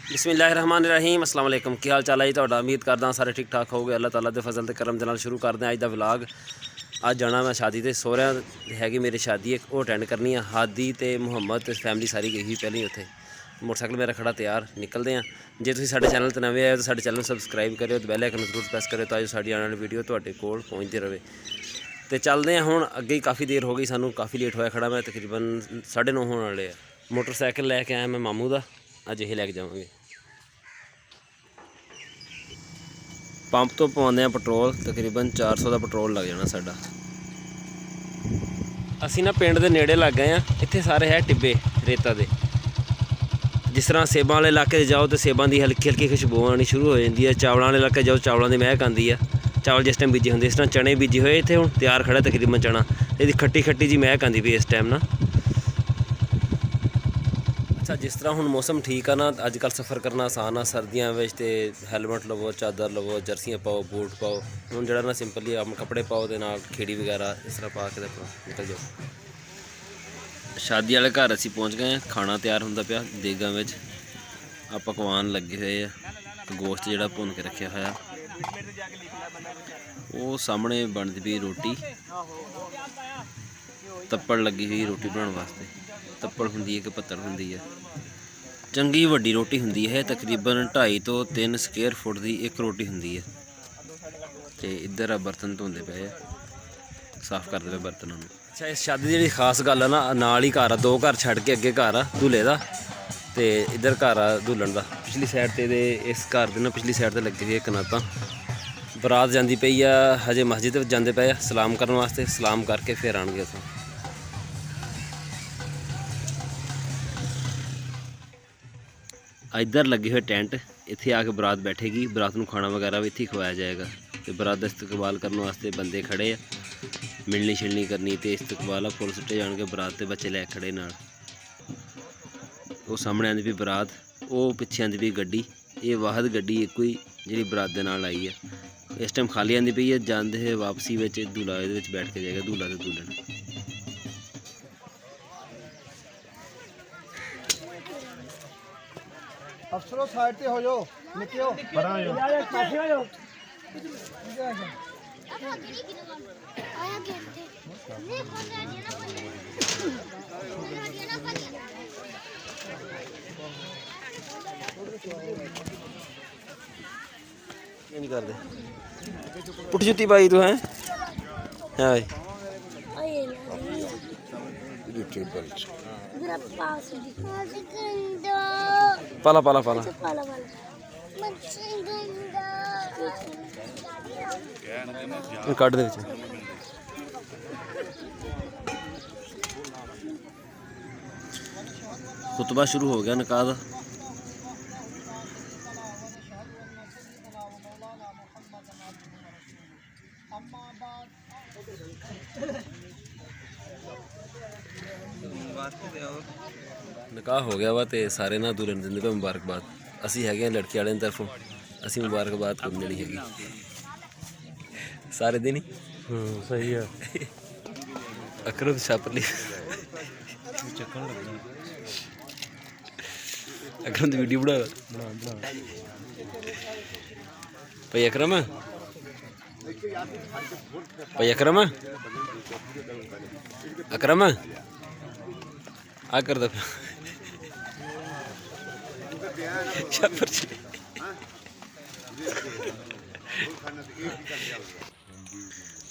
बिस्मिल्लाहिर्रहमानिर्रहीम अस्सलाम वालेकुम। की हाल चाल है जी तुहाडा? उम्मीद करदा सारे ठीक ठाक होगे। अल्लाह ताला दे फजल ते करम दे नाल शुरू करदे हैं अज दा व्लॉग। अज जाना मैं शादी ते सोहरियां हैगी मेरी शादी एक ओह् अटेंड करनी है। हादी ते मुहम्मद ते फैमिली सारी गई ही पहले ही उत्थे। मोटरसाइकिल मेरा खड़ा तैयार निकलते हैं। जे तुसीं साडे चैनल ते नवे आए हो तो साडे चैनल सब्सक्राइब करियो ते बैल आइकन जरूर प्रेस करियो तां जो साडी आने वाली वीडियो तुहाडे कोल पहुँचती रहे। तो चलते हैं हुण अगे ही काफ़ी देर हो गई सानू, काफ़ी लेट होया खड़ा मैं, तकरीबन 9:30 होने वाले आ। मोटरसाइकिल लैके आया मैं मामू दा, अज यही लैके जावांगे। पंप तो पवाने पेट्रोल, तकरीबन 400 का पेट्रोल लग जाना साडा। असी ना पिंड दे नेड़े लग गए हैं। इत्थे सारे है टिब्बे रेता दे। जिस तरह सेबां वाले इलाके जाओ तो सेबां की हल्की हल्की खुशबू आनी शुरू हो जाती है। चावलों वाले इलाके जाओ चावलों की महक आती है। चावल जिस टाइम बीजे होंगे, इस तरह चने बीजे हुए इतने हुण तैयार खड़ा तकरीबन चना, ये खट्टी खट्टी जी महक आती पई इस टाइम ना। अच्छा जिस तरह हुण मौसम ठीक है ना, अजकल सफ़र करना आसान आ। सर्दियों में तो हैलमेट लवो, चादर लवो, जर्सियाँ पाओ, बूट पाओ। हुण जिहड़ा ना सिंपली आप कपड़े पाओ तो नाल खेड़ी वगैरह इस तरह पा के निकल जाओ। शादी वाले घर असीं पहुँच गए हैं। खाना तैयार होंदा पिया देगां विच। आ पकवान लगे हुए है। गोश्त जिहड़ा भुन के रखिया होया, वो सामने बनदी पई रोटी। तप्पड़ लगी हुई रोटी बनाने वास्ते। तप्पड़ हुंदी है कि पत्तड़ हुंदी है। चंगी वड्डी रोटी हुंदी है, तकरीबन 2.5 तो 3 स्क्वेयर फुट की एक रोटी हुंदी है। ते इधर बर्तन धोंदे पे, साफ करते पे बर्तनों। अच्छा इस शादी की जी खास गल है ना, नाल ही घर आ, 2 घर छड्ड के अगे घर आ दूल्हे का, तो इधर घर आ दुल्हन का। पिछली साइड ते इस घर की ना पिछली साइड ते लगी हुई है कनातां। बरात जाती पई आ, हजे मस्जिद जाते पे सलाम करने वास्ते। सलाम करके फिर आएंगे उत्थों। इधर लगे हुए टेंट, इत्थे आके बरात बैठेगी। बरात को खाना वगैरह भी इत्थे खवाया जाएगा। तो बरात का इस्तकबाल करने वास्ते बंदे खड़े आ, मिलनी शिलनी करनी तो इस्तकबाल फुल सुट्टे जाएंगे। बरात के बच्चे लै खड़े नाल। वो सामने आती पई बरात, वो पिछे आती पई गड्डी। ये वाहद गड्डी एक ही जी बरात के नाल आई है। इस टाइम खाली आती पई है। जाते हुए वापसी में दूल्हा ये बैठ के जाएगा, दूल्हा तो दुल्हन। अफसरों साइड ते हो जाओ, निकलो परा हो जाओ, काफी हो जाओ। नहीं कर दे पुठ जुत्ती पाई तू है भाई। पाला पाला पाला कट दे खुतबा शुरू हो गया निकाह दा। निकाह हो गया वा तो सारे ना दुल्हन दिंदे पे मुबारकबाद। असी है लड़की वाले तरफों, असी मुबारकबाद करनी नहीं हैगी सारे दिन ही। सही है। अकरम छापली अकरम की वीडियो बना भाई। अकरम भाई, अकरम अकरम आ कर दे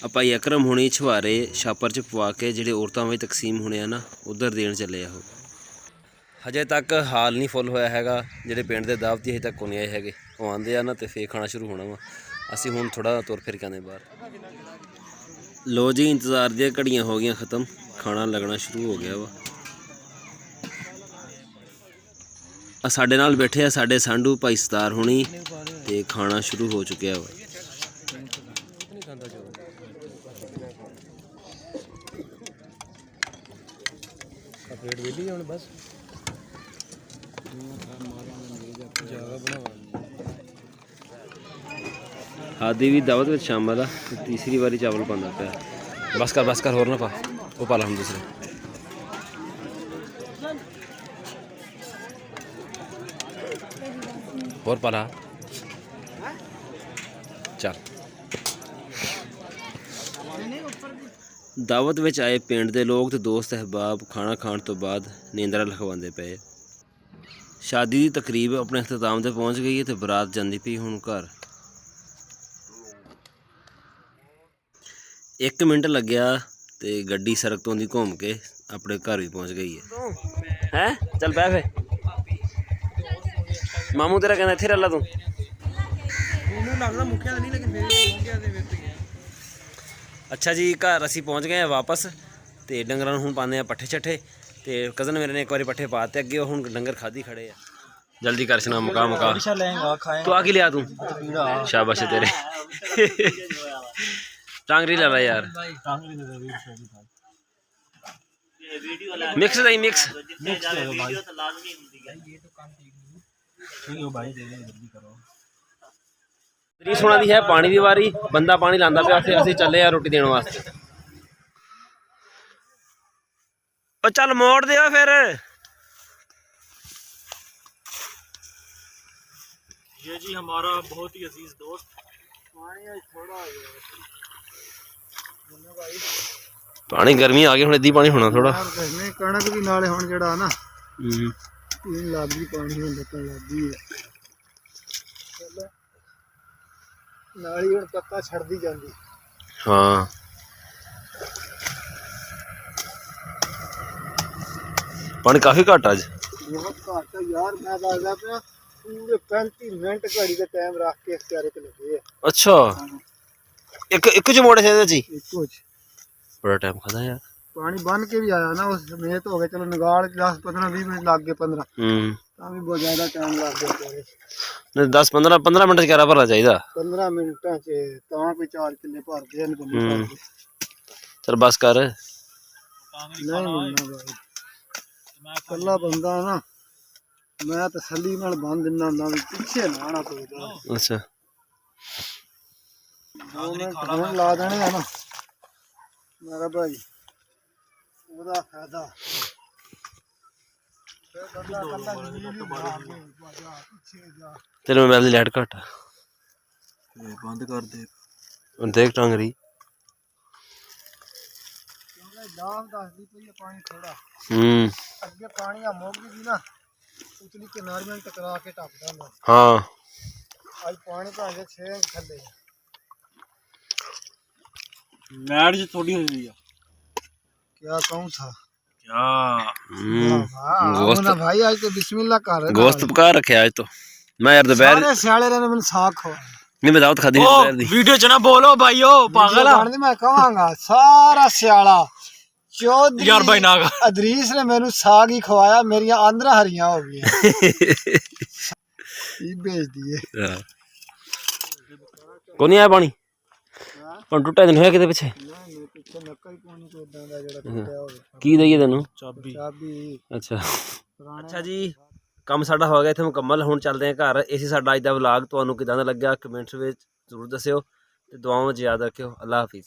भाई। अकरम होनी छुहारे छापर च पवा के जेडे औरतों में तकसीम होने ना, उधर देन चले आ। हजे तक हाल नहीं फुल होया हैगा। जेडे पिंड दे दावती हजे तक को नहीं आए हैगे, वो आंदे आ ना तो फिर खाना शुरू होना वा। असी हुण थोड़ा तुर फिर के आने बाहर। लो जी इंतज़ार दी घड़ियां हो गई ख़त्म, खाना लगना शुरू हो गया वा। साडे नाल बैठे आ साडे सांडू भाई सतार होनी, ते खाना शुरू हो चुका वा। प्लेट वेली हुण बस हादी भी दावत में शामिल आ। तीसरी बारी चावल पाना पाया। बस कर होर ना पा, वो पा ला हम दूसरे। ਹੋਰ ਪਾ ਲਾ ਚੱਲ। ਦਾਵਤ ਵਿੱਚ ਆਏ ਪਿੰਡ ਦੇ ਲੋਕ ਤੇ ਦੋਸਤ ਅਹਿਬਾਬ ਖਾਣਾ ਖਾਣ ਤੋਂ ਬਾਅਦ ਨੀਂਦਰਾਂ ਲਿਖਵਾਉਂਦੇ ਪਏ। ਸ਼ਾਦੀ ਦੀ ਤਕਰੀਬ ਆਪਣੇ ਅਖਤਾਮ ਤੇ ਪਹੁੰਚ ਗਈ ਹੈ ਤੇ ਬਰਾਤ ਜਾਂਦੀ ਪਈ ਹੁਣ ਘਰ। 1 ਮਿੰਟ ਲੱਗਿਆ ਤੇ ਗੱਡੀ ਸੜਕ ਤੋਂ ਦੀ ਘੁੰਮ ਕੇ ਆਪਣੇ ਘਰ ਵੀ ਪਹੁੰਚ ਗਈ ਹੈ। ਚੱਲ ਬਹਿ ਫੇ। ਮਾਮੂ ਤੇਰਾ ਕਹਿੰਦਾ ਇੱਥੇ ਰਹਿ ਲਾ ਤੂੰ। ਅੱਛਾ ਜੀ, ਘਰ ਅਸੀਂ ਪਹੁੰਚ ਗਏ ਹਾਂ ਵਾਪਸ ਤੇ ਡੰਗਰਾਂ ਨੂੰ ਹੁਣ ਪਾਉਂਦੇ ਹਾਂ ਪੱਠੇ ਛੱਠੇ। ਤੇ ਕਜ਼ਨ ਮੇਰੇ ਨੇ ਇੱਕ ਵਾਰੀ ਪੱਠੇ ਪਾਤੇ ਅੱਗੇ, ਹੁਣ ਡੰਗਰ ਖਾਦੀ ਖੜੇ ਆ। ਜਲਦੀ ਕਰ ਸ਼ਨਾ ਮੁਕਾ ਤੂੰ ਆ ਕੀ ਲਿਆ ਤੂੰ। ਸ਼ਾਬਾਸ਼ ਤੇਰੇ। ਟਾਂਗਰੀ ਲੈ ਲਾ ਯਾਰ। ਮਿਕਸ ਨਹੀਂ ਮਿਕਸ ਤਰੀਸ ਹੋਣਾ ਦੀ ਹੈ ਪਾਣੀ ਦੀ ਵਾਰੀ। ਬੰਦਾ ਪਾਣੀ ਲਾਂਦਾ ਪਿਆ, ਅਸੀਂ ਚੱਲੇ ਆ ਰੋਟੀ ਦੇਣ ਵਾਸਤੇ। ਉਹ ਚੱਲ ਮੋੜ ਦਿਓ ਫਿਰ। ये जी हमारा बहुत ही अजीज दोस्त पानी गर्मी आ गई हुण इदी पानी होना थोड़ा। कणक भी नाले हुण जेड़ा ना पीन लग गई, पानी हुण निकल लग गई है नाली, हुण पत्ता छड़दी जांदी। हाँ पानी काफी घट अज, बहुत घट यार। मैं दसदा पिया पूरे 35 मिनट घड़ी का टाइम रख के इख्तियारे ते लगे है। अच्छा एक च मोड़े थे जी, इको च बड़ा टाइम खाता यार। पानी बन के भी आया ना, उस समेत हो गए। चलो निगाल 10 15 20 मिनट लग गए, 15 भी बहुत ज्यादा टाइम लग गया। 10 15 मिनट च करा भरना चाहिए। 15 मिनटा च तां कोई 4 किले भर गए। चल बस कर। नहीं मिलना भाई, कल्ला बंदा ना मैं तसल्ली नाल बन दिना ना, भी पीछे ना आना पवेगा। अच्छा 2 मिनट हुण ला देने है ना मेरा भाई, ओदा फायदा तेरे मोबाइल की लाइट घट बंद कर दे। देख टांगरी दाम दसदी पई पानी थोड़ा। अगे पानी आ मुक गई ना, उतली किनारे में टकरा के टपदा ना। हाँ आज पानी भांजे 6 इंच थल्ले मैट जी थोड़ी हुई है। क्या कहूं था क्या गोश्त ना भाई, आज तो बिस्मिल्लाह कर। गोश्त पका रखे आज तो। मैं यार दोपहर सारे सियाले ने मैंने साग खवा नहीं, मैं दावत खादी दोपहर दी। वीडियो च ना बोलो भाईओ, पागल जानदे मैं कहांगा सारा सियाला चौधरी यार भाई ना अदरीस ने मैंने साग ही खवाया, मेरी आंद्रा हरियां हो गई। ये बेच दिए। कौन नहीं आया पानी ਹੁਣ ਟੁੱਟਾ ਦਿਨ ਹੋਇਆ ਕਿਤੇ ਪਿੱਛੇ। नहीं पीछे नक्का ही पानी को इदां दा जेड़ा टुੱਟਿਆ होਵੇ। ਕੀ ਦਈਏ ਤੈਨੂੰ चाबी चाबी ਅੱਛਾ। ਅੱਛਾ ਜੀ, ਕੰਮ ਸਾਡਾ ਹੋ ਗਿਆ ਇੱਥੇ ਮੁਕੰਮਲ। ਹੁਣ ਚੱਲਦੇ ਹਾਂ ਘਰ। ਇਹ ਸੀ ਸਾਡਾ ਅੱਜ ਦਾ ਵਲੌਗ। ਤੁਹਾਨੂੰ ਕਿਦਾਂ ਦਾ ਲੱਗਿਆ ਕਮੈਂਟਸ ਵਿੱਚ ਜ਼ਰੂਰ ਦੱਸਿਓ ਤੇ ਦੁਆਵਾਂ ਵਿੱਚ ਯਾਦ ਰੱਖਿਓ। ਅੱਲਾ ਹਾਫਿਜ਼।